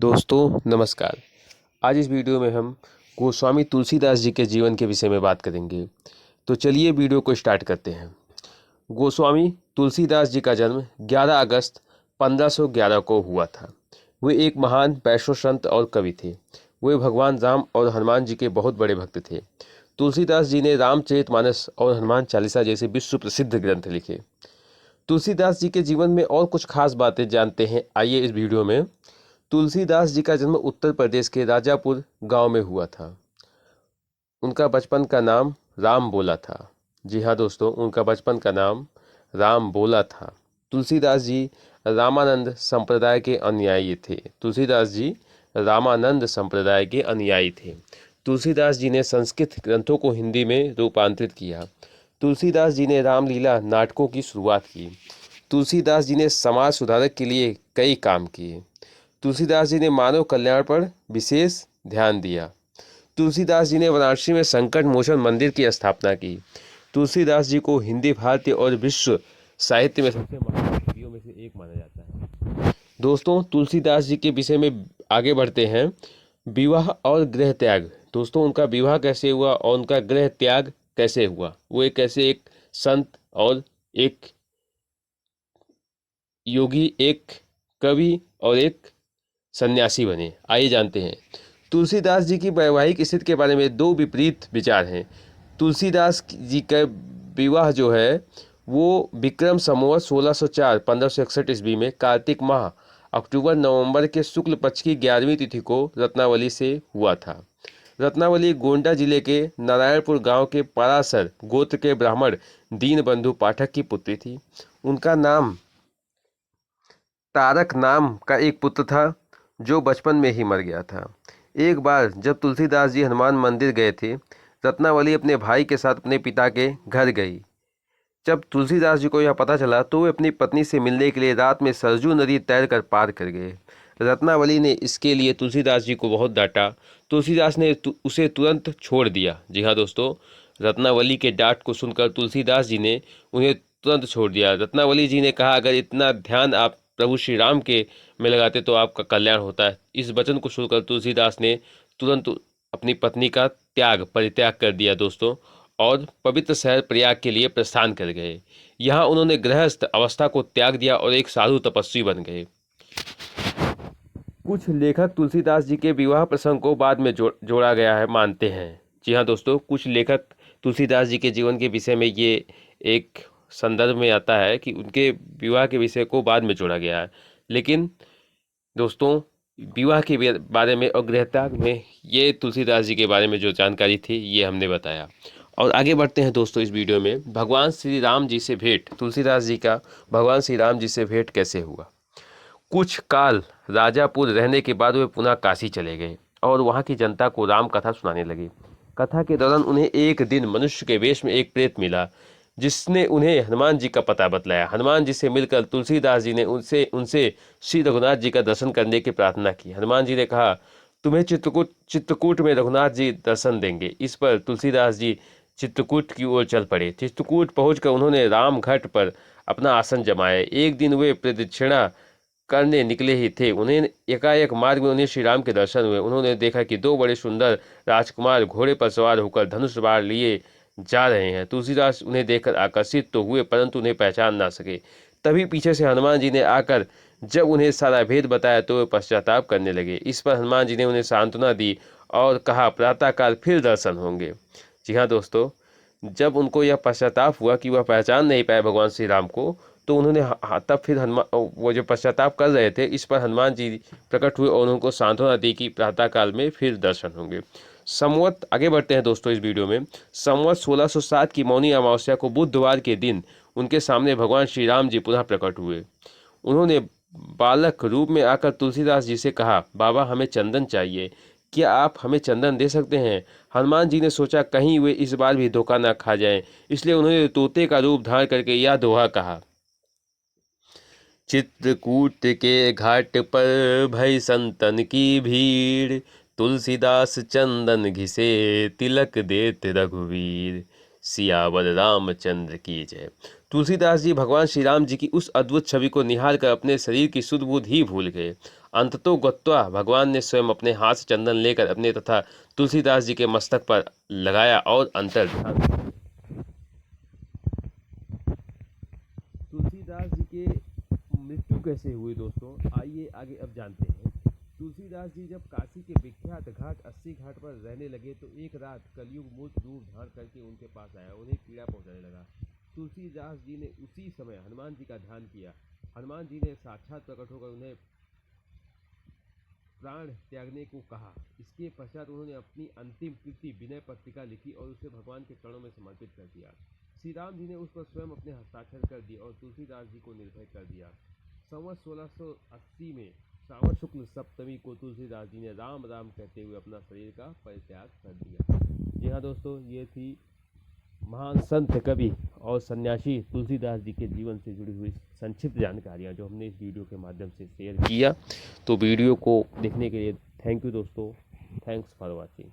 दोस्तों नमस्कार। आज इस वीडियो में हम गोस्वामी तुलसीदास जी के जीवन के विषय में बात करेंगे। तो चलिए वीडियो को स्टार्ट करते हैं। गोस्वामी तुलसीदास जी का जन्म 11 अगस्त 1511 को हुआ था। वे एक महान वैष्णव संत और कवि थे। वे भगवान राम और हनुमान जी के बहुत बड़े भक्त थे। तुलसीदास जी ने रामचरितमानस और हनुमान चालीसा जैसे विश्व प्रसिद्ध ग्रंथ लिखे। तुलसीदास जी के जीवन में और कुछ खास बातें जानते हैं, आइए इस वीडियो में। तुलसीदास जी का जन्म उत्तर प्रदेश के राजापुर गांव में हुआ था। उनका बचपन का नाम राम बोला था। जी हाँ दोस्तों, उनका बचपन का नाम राम बोला था। तुलसीदास जी रामानंद संप्रदाय के अनुयायी थे। तुलसीदास जी रामानंद संप्रदाय के अनुयायी थे। तुलसीदास जी ने संस्कृत ग्रंथों को हिंदी में रूपांतरित किया। तुलसीदास जी ने रामलीला नाटकों की शुरुआत की। तुलसीदास जी ने समाज सुधारक के लिए कई काम किए। तुलसीदास जी ने मानव कल्याण पर विशेष ध्यान दिया। तुलसीदास जी ने वाराणसी में संकट मोचन मंदिर की स्थापना की। तुलसीदास जी को हिंदी, भारतीय और विश्व साहित्य में सबसे महान कवियों में से एक माना जाता है। दोस्तों, तुलसीदास जी के विषय में आगे बढ़ते हैं। विवाह और गृह त्याग। दोस्तों, उनका विवाह कैसे हुआ और उनका गृह त्याग कैसे हुआ, वो कैसे एक संत और एक योगी, एक कवि और एक सन्यासी बने, आइए जानते हैं। तुलसीदास जी की वैवाहिक स्थिति के बारे में दो विपरीत विचार हैं। तुलसीदास जी का विवाह जो है वो विक्रम संवत 1604 1561 ईस्वी में कार्तिक माह अक्टूबर नवंबर के शुक्ल पक्ष की 11वीं तिथि को रत्नावली से हुआ था। रत्नावली गोंडा जिले के नारायणपुर गांव के पराशर गोत्र के ब्राह्मण दीनबंधु पाठक की पुत्री थी। उनका नाम तारक नाम का एक पुत्र था जो बचपन में ही मर गया था। एक बार जब तुलसीदास जी हनुमान मंदिर गए थे, रत्नावली अपने भाई के साथ अपने पिता के घर गई। जब तुलसीदास जी को यह पता चला तो वे अपनी पत्नी से मिलने के लिए रात में सरजू नदी तैर कर पार कर गए। रत्नावली ने इसके लिए तुलसीदास जी को बहुत डांटा। तुलसीदास ने उसे तुरंत छोड़ दिया। जी हाँ दोस्तों, रत्नावली के डांट को सुनकर तुलसीदास जी ने उन्हें तुरंत छोड़ दिया। रत्नावली जी ने कहा, अगर इतना ध्यान आप प्रभु श्री राम के में लगाते तो आपका कल्याण होता है। इस वचन को सुनकर तुलसीदास ने तुरंत अपनी पत्नी का परित्याग कर दिया दोस्तों, और पवित्र शहर प्रयाग के लिए प्रस्थान कर गए। यहाँ उन्होंने गृहस्थ अवस्था को त्याग दिया और एक साधु तपस्वी बन गए। कुछ लेखक तुलसीदास जी के विवाह प्रसंग को बाद में जोड़ा गया है मानते हैं। जी हाँ दोस्तों, कुछ लेखक तुलसीदास जी के जीवन के विषय में ये एक संदर्भ में आता है कि उनके विवाह के विषय को बाद में जोड़ा गया है। लेकिन दोस्तों, विवाह के बारे में और गृहत्याग में ये तुलसीदास जी के बारे में जो जानकारी थी ये हमने बताया। और आगे बढ़ते हैं दोस्तों इस वीडियो में। भगवान श्री राम जी से भेंट। तुलसीदास जी का भगवान श्री राम जी से भेंट कैसे हुआ। कुछ काल राजापुर रहने के बाद वे पुनः काशी चले गए और वहाँ की जनता को राम कथा सुनाने लगे। कथा के दौरान उन्हें एक दिन मनुष्य के वेश में एक प्रेत मिला जिसने उन्हें हनुमान जी का पता बतलाया। हनुमान जी से मिलकर तुलसीदास जी ने उनसे श्री रघुनाथ जी का दर्शन करने की प्रार्थना की। हनुमान जी ने कहा, तुम्हें चित्रकूट में रघुनाथ जी दर्शन देंगे। इस पर तुलसीदास जी चित्रकूट की ओर चल पड़े। चित्रकूट पहुंचकर उन्होंने राम घाट पर अपना आसन जमाया। एक दिन वे प्रदक्षिणा करने निकले ही थे, उन्हें एकाएक मार्ग में उन्हें श्री राम के दर्शन हुए। उन्होंने देखा कि दो बड़े सुंदर राजकुमार घोड़े पर सवार होकर धनुष बाण लिए जा रहे हैं। तुलसीदास उन्हें देखकर आकर्षित तो हुए परंतु उन्हें पहचान ना सके। तभी पीछे से हनुमान जी ने आकर जब उन्हें सारा भेद बताया तो वे पश्चाताप करने लगे। इस पर हनुमान जी ने उन्हें सांत्वना दी और कहा, प्रातःकाल फिर दर्शन होंगे। जी हाँ दोस्तों, जब उनको यह पश्चाताप हुआ कि वह पहचान नहीं पाए भगवान श्री राम को, तो उन्होंने तब फिर हनुमान वो जो पश्चाताप कर रहे थे, इस पर हनुमान जी प्रकट हुए और उनको सांत्वना दी कि प्रातःकाल में फिर दर्शन होंगे। संवत आगे बढ़ते हैं दोस्तों इस वीडियो में। संवत 1607 की मौनी अमावस्या को बुधवार के दिन उनके सामने भगवान श्री राम जी पुनः प्रकट हुए। उन्होंने बालक रूप में आकर तुलसीदास जी से कहा, बाबा हमें चंदन चाहिए, क्या आप हमें चंदन दे सकते हैं। हनुमान जी ने सोचा कहीं वे इस बार भी धोखा न खा जाएं, इसलिए उन्होंने तोते का रूप धारण करके यह दोहा कहा, चित्रकूट के घाट पर भई संतन की भीड़, तुलसीदास चंदन घिसे तिलक देत रघुवीर। सियावर रामचंद्र की जय। तुलसीदास जी भगवान श्री राम जी की उस अद्भुत छवि को निहार कर अपने शरीर की सुध बुध ही भूल गए। अंततो गत्वा भगवान ने स्वयं अपने हाथ से चंदन लेकर अपने तथा तुलसीदास जी के मस्तक पर लगाया और अंतर ध्यान। तुलसीदास जी के मृत्यु कैसे हुई दोस्तों, आइए आगे अब जानते हैं। तुलसीदास जी जब काशी के विख्यात घाट 80 घाट पर रहने लगे तो एक रात कलयुग मूर्त रूप धारण करके उनके पास आया, उन्हें पीड़ा पहुंचाने लगा। तुलसीदास जी ने उसी समय हनुमान जी का ध्यान किया। हनुमान जी ने साक्षात प्रकट होकर उन्हें प्राण त्यागने को कहा। इसके पश्चात उन्होंने अपनी अंतिम कृति विनय पत्रिका लिखी और उसे भगवान के चरणों में समर्पित कर दिया। श्री राम जी ने उस पर स्वयं अपने हस्ताक्षर कर दिए और तुलसीदास जी को निर्भय कर दिया। संवत 1680 में श्रावण शुक्ल सप्तमी को तुलसीदास जी ने राम राम कहते हुए अपना शरीर का परित्याग कर दिया। जी हाँ दोस्तों, ये थी महान संत कवि और सन्यासी तुलसीदास जी के जीवन से जुड़ी हुई संक्षिप्त जानकारियाँ जो हमने इस वीडियो के माध्यम से शेयर किया। तो वीडियो को देखने के लिए थैंक यू दोस्तों, थैंक्स फॉर वॉचिंग।